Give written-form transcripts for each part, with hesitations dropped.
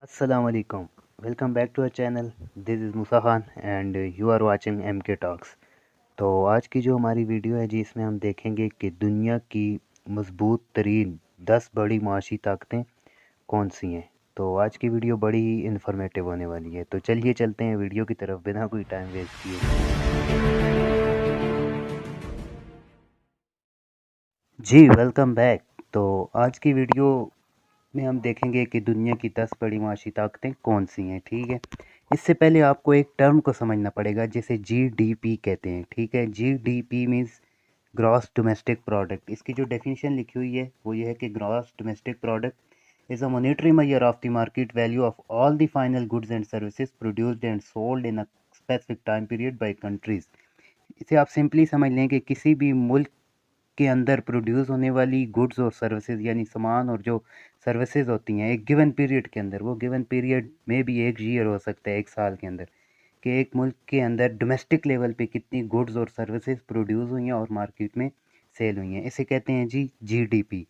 Assalamu alaikum. Welcome back to our channel. This is Musa Khan and you are watching MK Talks. तो आज की जो हमारी video है जी इसमें हम देखेंगे कि दुनिया की मजबूत तरीन 10 बड़ी माशी ताकतें कौन सी हैं। तो आज की वीडियो बड़ी ही इन्फॉर्मेटिव होने वाली है। तो चलिए चलते हैं वीडियो की तरफ बिना कोई टाइम वेस्ट किए। जी वेलकम बैक। तो आज की वीडियो में हम देखेंगे कि दुनिया की 10 बड़ी माशी ताकतें कौन सी हैं। ठीक है, इससे पहले आपको एक टर्म को समझना पड़ेगा जिसे जीडीपी कहते हैं। ठीक है, GDP means gross domestic product. इसकी जो डेफिनेशन लिखी हुई है वो ये है कि gross domestic product is a monetary measure of the market value of all the final goods and services produced and sold in a specific time period by countries. इसे आप सिंपली समझ लें कि किसी भी मुल्क के अंदर प्रोड्यूस होने वाली गुड्स और सर्विसेज यानी सामान और जो सर्विसेज होती हैं एक गिवन पीरियड के अंदर, वो गिवन पीरियड में भी एक ईयर हो सकता है, एक साल के अंदर, कि एक मुल्क के अंदर डोमेस्टिक लेवल पे कितनी गुड्स और सर्विसेज प्रोड्यूस हुई हैं और मार्केट में सेल हुई हैं, इसे कहते हैं जी जीडीपी।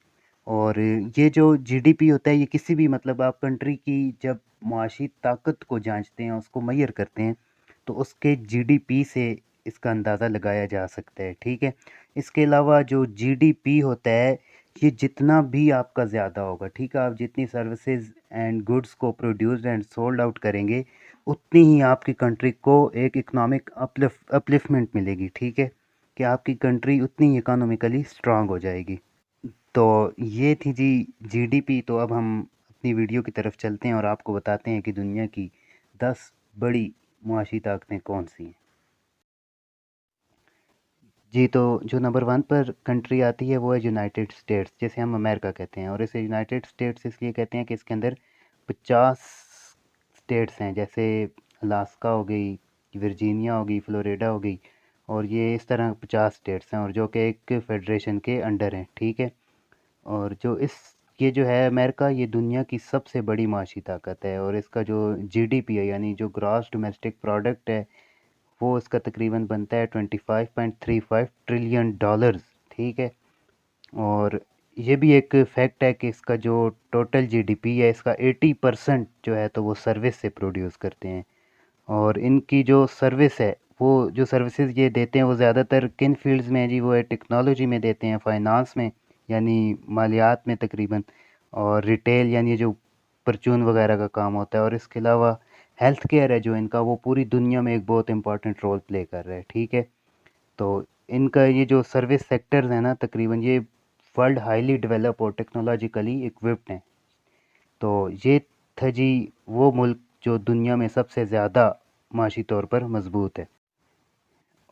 और ये जो जीडीपी होता है ये किसी भी मतलब आप कंट्री की जब मुआशी ताकत को जांचते हैं, उसको मैयर करते हैं, तो उसके जीडीपी से इसका अंदाज़ा लगाया जा सकता है। ठीक है, इसके अलावा जो जीडीपी होता है ये जितना भी आपका ज़्यादा होगा, ठीक है, आप जितनी सर्विसेज एंड गुड्स को प्रोड्यूस्ड एंड सोल्ड आउट करेंगे उतनी ही आपकी कंट्री को एक इकोनॉमिक अपलिफ्टमेंट मिलेगी। ठीक है, कि आपकी कंट्री उतनी इकोनॉमिकली स्ट्रांग हो जाएगी। तो ये थी जी जीडीपी। तो अब हम अपनी वीडियो की तरफ चलते हैं और आपको बताते हैं कि दुनिया की 10 बड़ी मुआशी ताकतें कौन सी हैं। जी, तो जो नंबर 1 पर कंट्री आती है वो है यूनाइटेड स्टेट्स, जिसे हम अमेरिका कहते हैं। और इसे यूनाइटेड स्टेट्स इसलिए कहते हैं कि इसके अंदर 50 स्टेट्स हैं, जैसे अलास्का हो गई, वर्जीनिया हो गई, फ्लोरिडा हो गई, और ये इस तरह 50 स्टेट्स हैं और जो कि एक फेडरेशन के अंडर हैं। ठीक है, और जो इस ये जो है अमेरिका, ये दुनिया की सबसे बड़ी माशी ताकत है और इसका जो जीडीपी है यानी जो ग्रॉस डोमेस्टिक प्रोडक्ट है वो इसका तकरीबन बनता है 25.35 ट्रिलियन डॉलर्स। ठीक है, और ये भी एक फैक्ट है कि इसका जो टोटल जीडीपी है इसका 80% जो है तो वो सर्विस से प्रोड्यूस करते हैं। और इनकी जो सर्विस है, वो जो सर्विसेज ये देते हैं वो ज़्यादातर किन फील्ड्स में है जी, वो है टेक्नोलॉजी में देते हैं, फाइनेंस में यानी मालियात में तकरीबन, और रिटेल यानी जो परचून वगैरह का काम होता है, और इसके अलावा हेल्थ केयर है जो इनका, वो पूरी दुनिया में एक बहुत इंपॉर्टेंट रोल प्ले कर रहा है। ठीक है, तो इनका ये जो सर्विस सेक्टर्स हैं ना तकरीबन ये वर्ल्ड हाईली डेवलप और टेक्नोलॉजिकली इक्विप्ड हैं। तो ये था जी वो मुल्क जो दुनिया में सबसे ज़्यादा माशी तौर पर मजबूत है।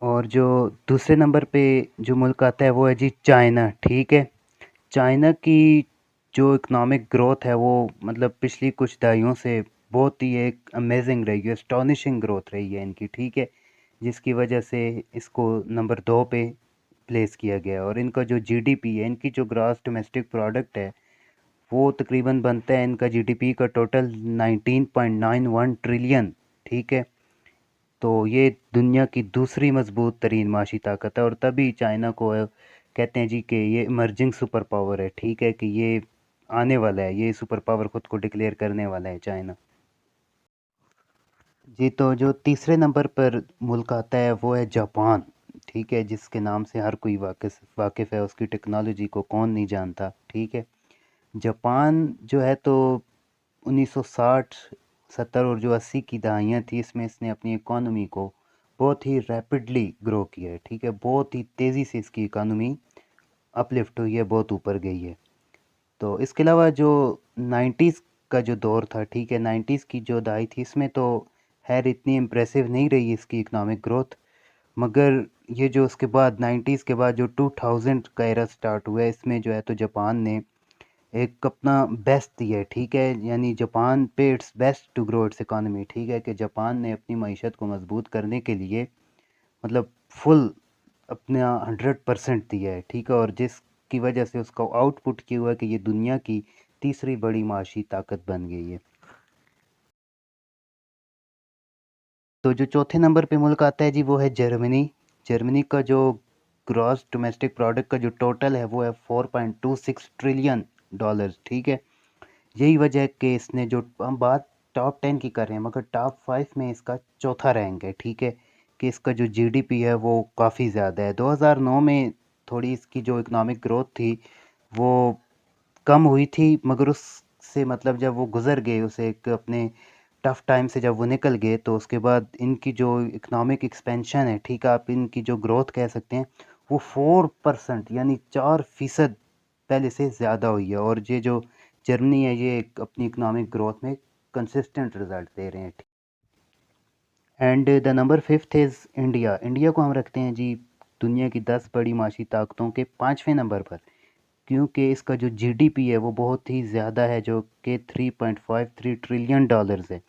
और जो दूसरे नंबर पे जो मुल्क आता है वो है जी चाइना। ठीक है, चाइना की जो इकोनॉमिक ग्रोथ है वो मतलब पिछली कुछ दहाइयों से बहुत ही एक अमेजिंग रही है, एस्टोनिशिंग ग्रोथ रही है इनकी। ठीक है, जिसकी वजह से इसको नंबर 2 पे प्लेस किया गया। और इनका जो जीडीपी है, इनकी जो ग्रॉस डोमेस्टिक प्रोडक्ट है, वो तकरीबन बनता है इनका जीडीपी का टोटल 19.91 ट्रिलियन। ठीक है, तो ये दुनिया की दूसरी मजबूत तरीन माशी ताकत है और तभी चाइना को कहते हैं जी कि ये इमर्जिंग सुपर पावर है। ठीक है, कि ये आने वाला है, ये सुपर पावर खुद को डिक्लेयर करने वाला है चाइना। जी, तो जो तीसरे नंबर पर मुल्क आता है वो है जापान। ठीक है, जिसके नाम से हर कोई वाकिफ़ है, उसकी टेक्नोलॉजी को कौन नहीं जानता। ठीक है, जापान जो है तो 1960 70 और जो 80 की दहाइयाँ थी इसमें इसने अपनी इकॉनमी को बहुत ही रैपिडली ग्रो किया है। ठीक है, बहुत ही तेज़ी से इसकी इकॉनमी अपलिफ्ट हुई है, बहुत ऊपर गई है। तो इसके अलावा जो 90s का जो दौर था, ठीक है, 90s की जो दहाई थी इसमें तो खैर इतनी इम्प्रेसिव नहीं रही इसकी इकोनॉमिक ग्रोथ, मगर ये जो उसके बाद 90s के बाद जो 2000 का एरा स्टार्ट हुआ है इसमें जो है तो जापान ने एक अपना बेस्ट दिया है। ठीक है, यानी जापान पे it's best to grow its economy. ठीक है, कि जापान ने अपनी मईशत को मजबूत करने के लिए मतलब फुल अपना 100% दिया है। ठीक है, और जिसकी वजह से उसका आउटपुट क्या हुआ कि ये दुनिया की तीसरी बड़ी माशी ताकत बन गई है। तो जो चौथे नंबर पे मुल्क आता है जी वो है जर्मनी। जर्मनी का जो ग्रॉस डोमेस्टिक प्रोडक्ट का जो टोटल है वो है 4.26 ट्रिलियन डॉलर्स। ठीक है, यही वजह है कि इसने जो हम बात टॉप 10 की कर रहे हैं मगर टॉप 5 में इसका चौथा रैंक है, ठीक है, कि इसका जो जीडीपी है वो काफ़ी ज़्यादा है। 2009 में थोड़ी इसकी जो इकोनॉमिक ग्रोथ थी वो कम हुई थी, मगर उससे मतलब जब वो गुज़र गए, उसे एक अपने टफ़ टाइम से जब वो निकल गए, तो उसके बाद इनकी जो इकोनॉमिक एक्सपेंशन है, ठीक है, आप इनकी जो ग्रोथ कह सकते हैं, वो 4% यानी 4% पहले से ज़्यादा हुई है। और ये जो जर्मनी है, ये अपनी इकोनॉमिक ग्रोथ में कंसिस्टेंट रिजल्ट दे रहे हैं। And the number 5th is India. India को हम रखते हैं जी दुनिया की 10 बड़ी माशी ताकतों के 5वें नंबर पर, क्योंकि इसका जो जीडीपी है वो बहुत ही ज़्यादा है, जो कि 3.53 ट्रिलियन डॉलर्स है।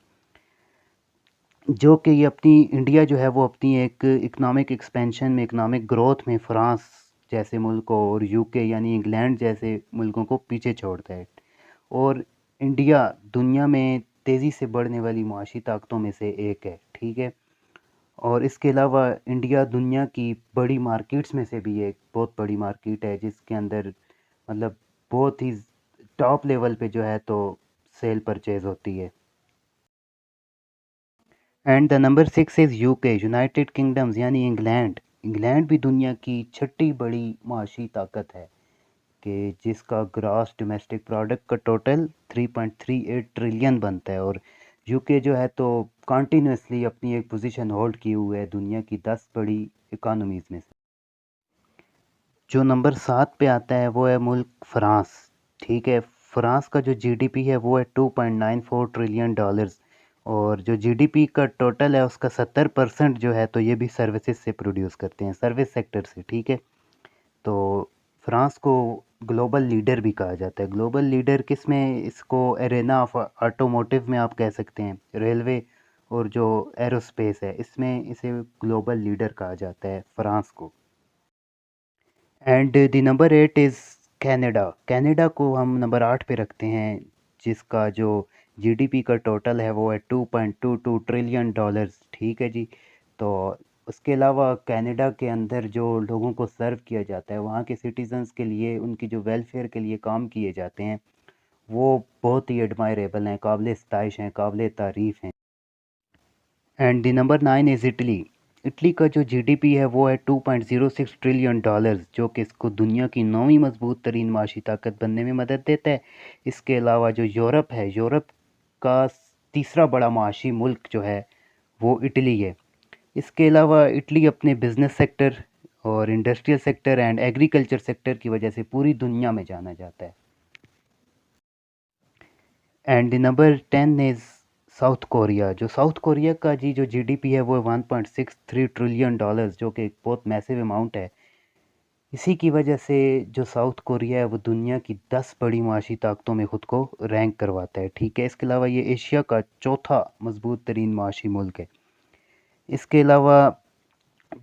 जो कि ये अपनी इंडिया जो है वो अपनी एक इकोनॉमिक एक्सपेंशन में, इकोनॉमिक ग्रोथ में फ्रांस जैसे मुल्कों और यूके यानी इंग्लैंड जैसे मुल्कों को पीछे छोड़ता है। और इंडिया दुनिया में तेज़ी से बढ़ने वाली मुआशी ताकतों में से एक है, ठीक है। और इसके अलावा इंडिया दुनिया की बड़ी मार्केट्स में से भी एक बहुत बड़ी मार्केट है, जिसके अंदर मतलब बहुत ही टॉप लेवल पे जो है तो सेल परचेज होती है। And the number 6 is UK, United kingdoms यानी इंग्लैंड। इंग्लैंड भी दुनिया की छठी बड़ी माशी ताकत है, कि जिसका ग्रॉस डोमेस्टिक प्रोडक्ट का टोटल 3.38 ट्रिलियन बनता है। और यूके जो है तो कॉन्टीन्यूसली अपनी एक पोजीशन होल्ड किए हुए है दुनिया की 10 बड़ी इकोनॉमीज़ में से। जो नंबर 7 पे आता है वो है मुल्क फ्रांस, ठीक है। फ्रांस का जो जीडीपी है वो है 2.94 ट्रिलियन डॉलर्स, और जो जीडीपी का टोटल है उसका 70% जो है तो ये भी सर्विसेज से प्रोड्यूस करते हैं, सर्विस सेक्टर से, ठीक है। तो फ्रांस को ग्लोबल लीडर भी कहा जाता है। ग्लोबल लीडर किस में, इसको एरेना ऑफ ऑटोमोटिव में आप कह सकते हैं, रेलवे और जो एरोस्पेस है इसमें इसे ग्लोबल लीडर कहा जाता है फ्रांस को। And the number 8 is Canada. Canada को हम नंबर 8 पे रखते हैं, जिसका जो जीडीपी का टोटल है वो है 2.22 ट्रिलियन डॉलर्स, ठीक है जी। तो उसके अलावा कनाडा के अंदर जो लोगों को सर्व किया जाता है, वहाँ के सिटीजन्स के लिए उनकी जो वेलफेयर के लिए काम किए जाते हैं, वो बहुत ही एडमायरेबल हैं, काबिल सताइश हैं, काबिल तारीफ़ हैं। And the number 9 is Italy. Italy का जो जीडीपी है वो है 2.06 ट्रिलियन डॉलर्स, जो कि इसको दुनिया की 9वीं मजबूत तरीन माशी ताकत बनने में मदद देता है। इसके अलावा जो यूरोप है, यूरोप का तीसरा बड़ा माशी मुल्क जो है वो इटली है। इसके अलावा इटली अपने बिजनेस सेक्टर और industrial sector and agriculture sector की वजह से पूरी दुनिया में जाना जाता है। And number 10 is south Korea. जो साउथ कोरिया का जी जो जीडीपी है वो 1.63 ट्रिलियन डॉलर्स, जो कि एक बहुत मैसिव अमाउंट है। इसी की वजह से जो साउथ कोरिया है वो दुनिया की 10 बड़ी माशी ताकतों में ख़ुद को रैंक करवाता है, ठीक है। इसके अलावा ये एशिया का चौथा मजबूत तरीन माशी मुल्क है। इसके अलावा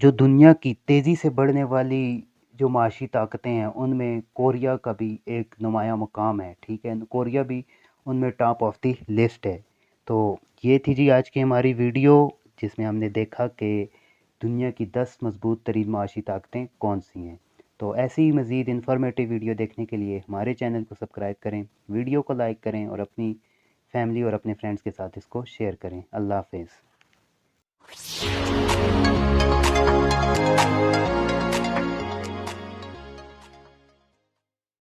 जो दुनिया की तेज़ी से बढ़ने वाली जो माशी ताकतें हैं उनमें कोरिया का भी एक नुमाया मुकाम है, ठीक है। कोरिया भी उनमें टॉप ऑफ द लिस्ट है। तो ये थी जी आज की हमारी वीडियो, जिसमें हमने देखा कि दुनिया की 10 मजबूत तरीन माशी ताकतें कौन सी हैं। तो ऐसी ही मज़ीद इन्फॉर्मेटिव वीडियो देखने के लिए हमारे चैनल को सब्सक्राइब करें, वीडियो को लाइक करें और अपनी फैमिली और अपने फ्रेंड्स के साथ इसको शेयर करें। अल्लाह हाफिज़।